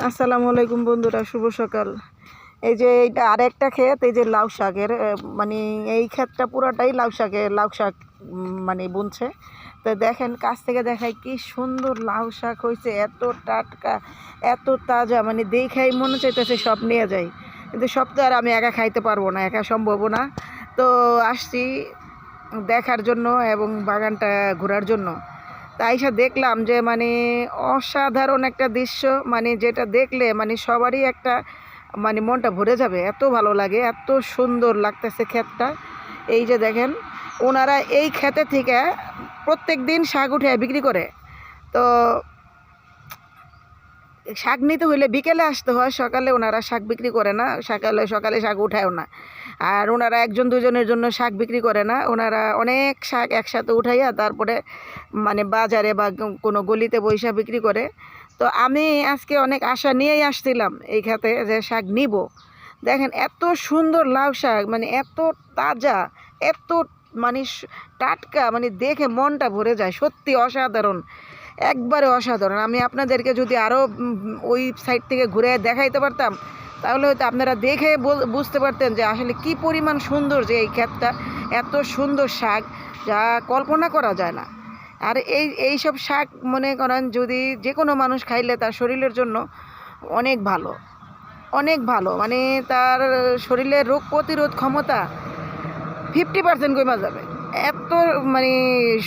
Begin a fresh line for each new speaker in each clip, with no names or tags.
আসসালামু আলাইকুম বন্ধুরা, শুভ সকাল। এই যে এইটা আরেকটা ক্ষেত, এই যে লাউ শাকের মানে এই ক্ষেতটা পুরোটাই লাউ শাক মানে বুনছে। তো দেখেন, কাছ থেকে দেখায় কি সুন্দর লাউ শাক হয়েছে, এত টাটকা, এত তাজা, মানে দেখাই মনে চাইতেছে সব নিয়ে যাই। কিন্তু সব তো আর আমি একা খাইতে পারবো না, একা সম্ভব না। তো আসছি দেখার জন্য এবং বাগানটা ঘোরার জন্য। তাই সে দেখলাম যে মানে অসাধারণ একটা দৃশ্য, মানে যেটা দেখলে মানে সবারই একটা মানে মনটা ভরে যাবে, এত ভালো লাগে, এত সুন্দর লাগতেছে ক্ষেতটা। এই যে দেখেন, ওনারা এই ক্ষেতে থেকে প্রত্যেক দিন শাক উঠে বিক্রি করে। তো শাক নিতে হইলে বিকেলে আসতে হয়, সকালে ওনারা শাক বিক্রি করে না, সকালে শাক উঠায়ও না। আর ওনারা একজন দুজনের জন্য শাক বিক্রি করে না, ওনারা অনেক শাক একসাথে উঠাইয়া তারপরে মানে বাজারে বা কোনো গলিতে বৈশা বিক্রি করে। তো আমি আজকে অনেক আশা নিয়েই আসছিলাম এই খাতে যে শাক নিব। দেখেন এত সুন্দর লাউ শাক, মানে এত তাজা, এত মানে টাটকা, মানে দেখে মনটা ভরে যায়, সত্যি অসাধারণ, একবারে অসাধারণ। আমি আপনাদেরকে যদি আরও ওই সাইড থেকে ঘুরে দেখাইতে পারতাম, তাহলে হয়তো আপনারা দেখে বুঝতে পারতেন যে আসলে কি পরিমাণ সুন্দর, যে এই ক্ষেতটা এত সুন্দর শাক যা কল্পনা করা যায় না। আর এইসব শাক মনে করেন যদি যে কোনো মানুষ খাইলে তার শরীরের জন্য অনেক ভালো, অনেক ভালো, মানে তার শরীরের রোগ প্রতিরোধ ক্ষমতা 50% কমে যাবে। এত মানে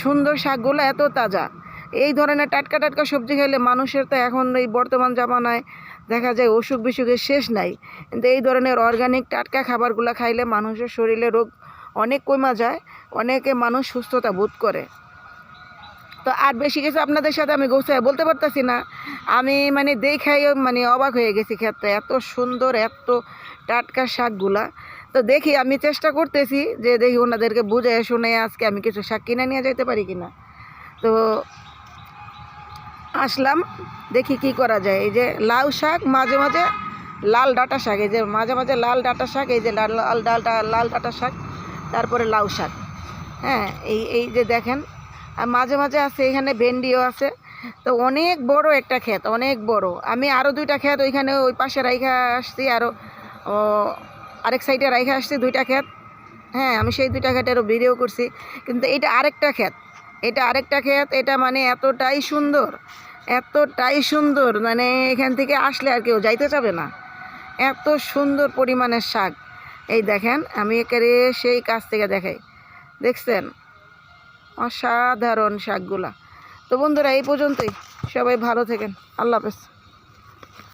সুন্দর শাকগুলো, এত তাজা। এই ধরনের টাটকা টাটকা সবজি খেলে মানুষের তো এখন এই বর্তমান জামানায় দেখা যায় অসুখ বিসুখের শেষ নাই, কিন্তু এই ধরনের অর্গানিক টাটকা খাবারগুলো খাইলে মানুষের শরীরে রোগ অনেক কমে যায়, অনেকে মানুষ সুস্থতা বোধ করে। তো আর বেশি কিছু আপনাদের সাথে আমি গোছায় বলতে পারতেছি না। আমি মানে দেখাই মানে অবাক হয়ে গেছি, ক্ষেত্রে এত সুন্দর, এত টাটকা শাকগুলা। তো দেখি, আমি চেষ্টা করতেছি যে দেখি ওনাদেরকে বুঝে শুনে আজকে আমি কিছু শাক কিনে নিয়ে যেতে পারি কিনা। তো আসলাম, দেখি কি করা যায়। এই যে লাউ শাক, মাঝে মাঝে লাল ডাঁটা শাক, এই যে মাঝে মাঝে লাল ডাঁটা শাক, এই যে লাল ডাঁটা শাক, তারপরে লাউ শাক। হ্যাঁ, এই যে দেখেন, আর মাঝে মাঝে আছে এখানে ভেন্ডিও আছে। তো অনেক বড় একটা ক্ষেত, অনেক বড়। আমি আরও দুইটা ক্ষেত ওইখানে ওই পাশে রাইখা আসছি, আরও আরেক সাইডে রাইখা আসছি দুইটা ক্ষেত। হ্যাঁ, আমি সেই দুইটা ক্ষেতেরও ভিডিও করছি। কিন্তু এটা আরেকটা ক্ষেত, এটা মানে এতটাই সুন্দর, মানে এখান থেকে আসলে আর কেউ যাইতে চাবে না, এত সুন্দর পরিমাণের শাক। এই দেখেন, আমি একেবারে সেই কাছ থেকে দেখাই, দেখছেন অসাধারণ শাকগুলা। তো বন্ধুরা, এই পর্যন্তই, সবাই ভালো থাকেন, আল্লাহ হাফেজ।